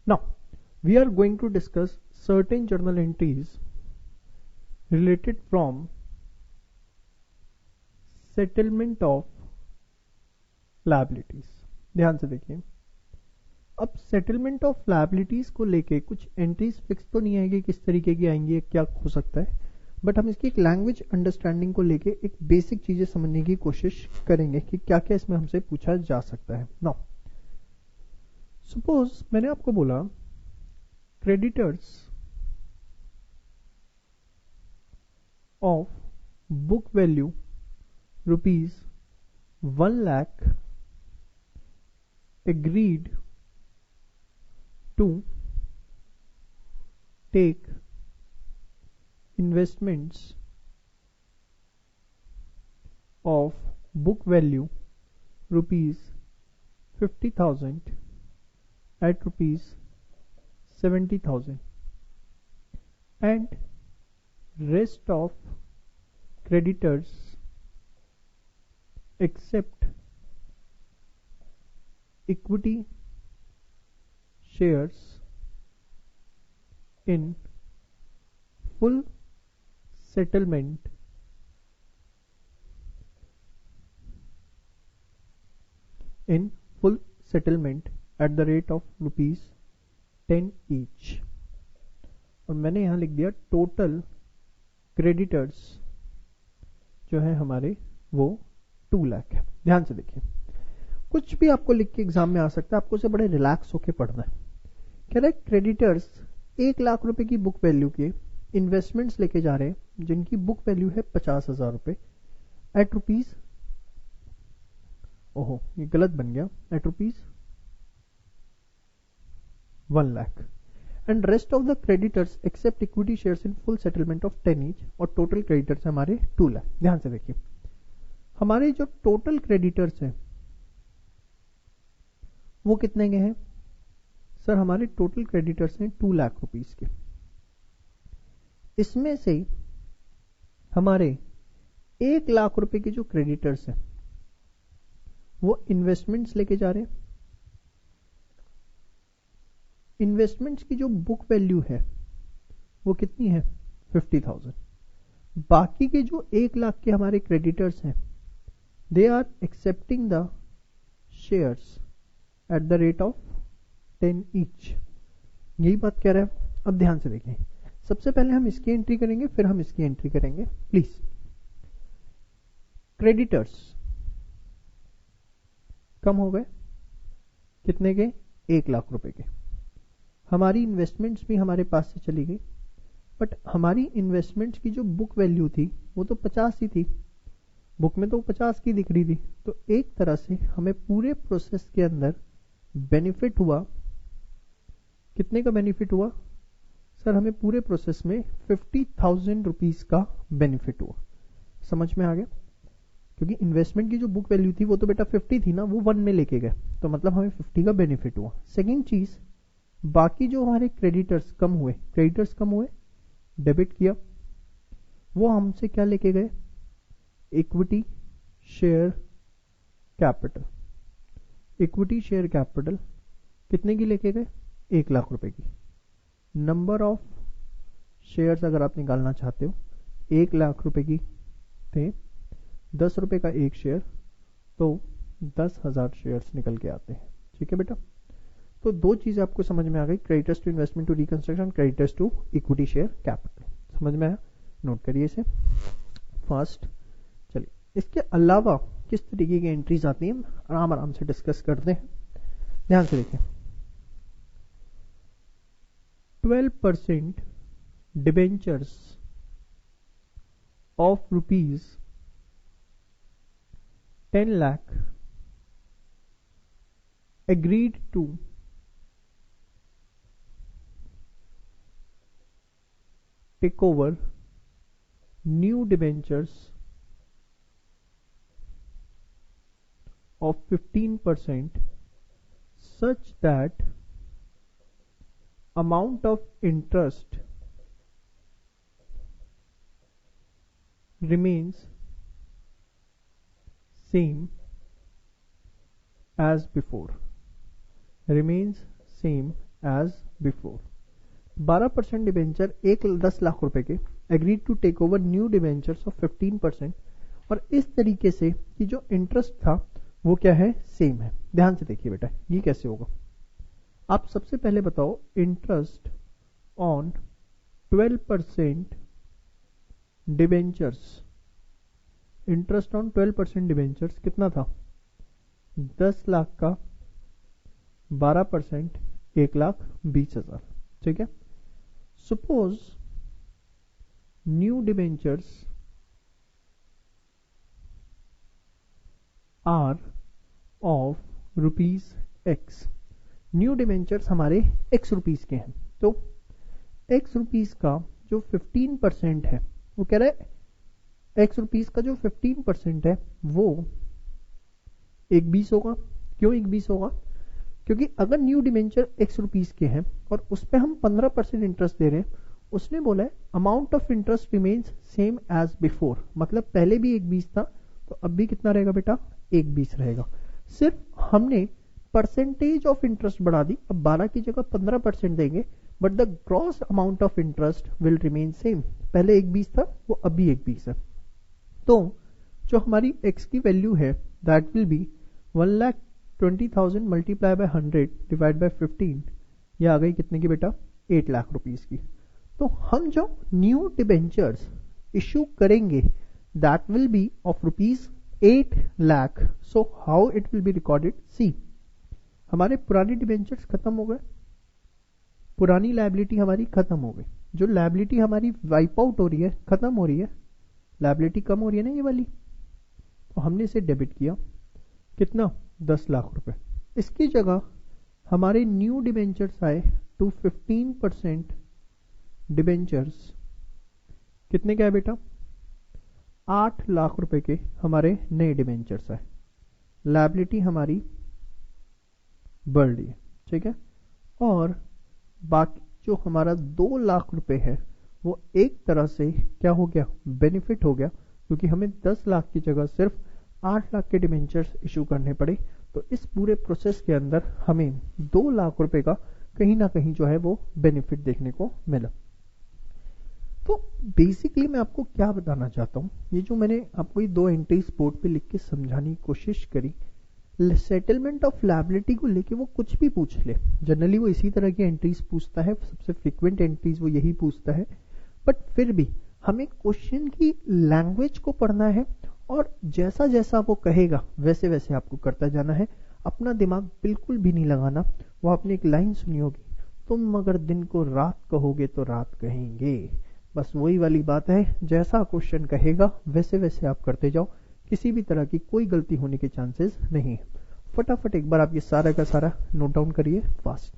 Now, we are going to discuss certain journal entries related from settlement of liabilities. ध्यान से देखिए, अब settlement of liabilities को लेके कुछ एंट्रीज फिक्स तो नहीं आएगी, किस तरीके की आएंगी, क्या हो सकता है, बट हम इसकी एक लैंग्वेज अंडरस्टैंडिंग को लेके एक बेसिक चीजें समझने की कोशिश करेंगे कि क्या क्या इसमें हमसे पूछा जा सकता है. नाउ सपोज मैंने आपको बोला creditors of book value ₹1,00,000 agreed to take investments of book value ₹50,000 at ₹70,000 and rest of creditors except equity shares in full settlement at the rate of ₹10 each. और मैंने यहां लिख दिया टोटल क्रेडिटर्स जो है हमारे वो 2 लाख है. ध्यान से देखिए, कुछ भी आपको लिख के एग्जाम में आ सकता है, आपको उसे बड़े रिलैक्स होके पढ़ना है. कह रहे क्रेडिटर्स 1 लाख रुपए की बुक वैल्यू के इन्वेस्टमेंट्स लेके जा रहे हैं जिनकी बुक वैल्यू है 50,000 रुपए एट रुपीज, ओहो ये गलत बन गया, at ₹1,00,000 and rest of the creditors accept equity shares in full settlement of 10 each, और टोटल क्रेडिटर्स हमारे 2 लाख. ध्यान से देखिए, हमारे जो टोटल क्रेडिटर्स हैं वो कितने के हैं सर? हमारे टोटल क्रेडिटर्स हैं 2 लाख रुपीस के. इसमें से हमारे 1 लाख रुपए के जो क्रेडिटर्स हैं वो इन्वेस्टमेंट्स लेके जा रहे हैं. इन्वेस्टमेंट्स की जो बुक वैल्यू है वो कितनी है? 50,000. बाकी के जो 1 लाख के हमारे क्रेडिटर्स हैं they are accepting the shares at the rate of 10 each. यही बात कह रहा है. अब ध्यान से देखें, सबसे पहले हम इसकी एंट्री करेंगे, फिर हम इसकी एंट्री करेंगे. प्लीज, क्रेडिटर्स कम हो गए, कितने के? 1 लाख रुपए के. हमारी इन्वेस्टमेंट्स भी हमारे पास से चली गई, बट हमारी इन्वेस्टमेंट्स की जो बुक वैल्यू थी वो तो 50 ही थी, बुक में तो 50 की दिख रही थी. तो एक तरह से हमें पूरे प्रोसेस के अंदर बेनिफिट हुआ. कितने का बेनिफिट हुआ सर? हमें पूरे प्रोसेस में 50,000 रुपीज का बेनिफिट हुआ. समझ में आ गया? क्योंकि इन्वेस्टमेंट की जो बुक वैल्यू थी वो तो बेटा 50 थी ना, वो 1 में लेके गए, तो मतलब हमें 50 का बेनिफिट हुआ. सेकेंड चीज, बाकी जो हमारे क्रेडिटर्स कम हुए, डेबिट किया, वो हमसे क्या लेके गए? Equity share capital. Equity share capital कितने की लेके गए? 1 लाख रुपए की. नंबर ऑफ शेयर्स अगर आप निकालना चाहते हो, 1 लाख रुपए की थे, 10 रुपए का एक शेयर, तो 10,000 शेयर्स निकल के आते हैं. ठीक है बेटा, तो 2 चीजें आपको समझ में आ गई, creditors to investment to reconstruction, creditors to equity share capital. समझ में आया? नोट करिए इसे फास्ट. चलिए, इसके अलावा किस तरीके की एंट्रीज आती हैं आराम से डिस्कस करते हैं. ध्यान से देखिए, 12% debentures of ₹10 lakh agreed to take over new debentures of 15% such that amount of interest remains same as before. As before. 12% debenture 10 lakh रुपए के agreed to take over new debentures of 15%, और इस तरीके से कि जो इंटरेस्ट था वो क्या है, सेम है। ध्यान से देखिए बेटा ये कैसे होगा। आप सबसे पहले बताओ interest on 12% debentures, interest on 12% debentures कितना था, 10 लाख का 12% 1,20,000, ठीक है। Suppose new debentures are of ₹X, new debentures हमारे X रुपीज के हैं, तो X रुपीज का जो 15% है वो कह रहा है X रुपीज का जो 15% है वो 1,20 होगा। क्यों 1,20 होगा, क्योंकि अगर न्यू डिबेंचर X रुपीज के हैं और उस पर हम 15% इंटरेस्ट दे रहे हैं, उसने बोला है amount of interest remains same as before, मतलब पहले भी 1,20 था तो अब भी कितना रहेगा बेटा, 1,20 रहेगा। सिर्फ हमने परसेंटेज ऑफ इंटरेस्ट बढ़ा दी, अब 12 की जगह 15% देंगे, but the gross amount of interest will remain same. पहले 1,20 था वो अभी 1,20 है। तो जो हमारी x की वैल्यू है that will B 1,20,000 multiply by 100 divide by 15, ये आ गई कितने की बेटा, 8 लाख रुपीस की। तो हम जो न्यू डिबेंचर्स इशू करेंगे that will be of ₹8 lakh. So how it will be recorded, see हमारे पुराने डिबेंचर्स खत्म हो गए, पुरानी लायबिलिटी हमारी खत्म हो गई, जो लायबिलिटी हमारी वाइप आउट हो रही है, खत्म हो रही है, लायबिलिटी कम हो रही है ना ये वाली, तो हमने इसे डेबिट किया, कितना, 10 लाख रुपए। इसकी जगह हमारे न्यू डिबेंचर्स आए टू 15% डिबेंचर्स, कितने क्या है बेटा, 8 लाख रुपए के हमारे नए डिबेंचर्स आए, लायबिलिटी हमारी बढ़ रही है, ठीक है। और बाकी जो हमारा 2 लाख रुपए है वो एक तरह से क्या हो गया, बेनिफिट हो गया, क्योंकि हमें 10 लाख की जगह सिर्फ 8 लाख के डिबेंचर्स इशू करने पड़े। तो इस पूरे प्रोसेस के अंदर हमें 2 लाख रुपए का कहीं ना कहीं जो है वो बेनिफिट देखने को मिला। तो बेसिकली मैं आपको क्या बताना चाहता हूं, ये जो मैंने आपको ये 2 एंट्रीज बोर्ड पे लिख के समझाने की कोशिश करी, सेटलमेंट ऑफ लायबिलिटी को लेके वो कुछ भी पूछ ले, जनरली वो इसी तरह की एंट्रीज पूछता है, सबसे फ्रीक्वेंट एंट्रीज वो यही पूछता है, बट फिर भी हमें क्वेश्चन की लैंग्वेज को पढ़ना है और जैसा जैसा वो कहेगा वैसे वैसे आपको करता जाना है, अपना दिमाग बिल्कुल भी नहीं लगाना। वो आपने एक लाइन सुनी होगी, तुम अगर दिन को रात कहोगे तो रात कहेंगे, बस वही वाली बात है, जैसा क्वेश्चन कहेगा वैसे वैसे आप करते जाओ, किसी भी तरह की कोई गलती होने के चांसेस नहीं है। फटाफट एक बार आप ये सारा का सारा नोट डाउन करिए फास्ट।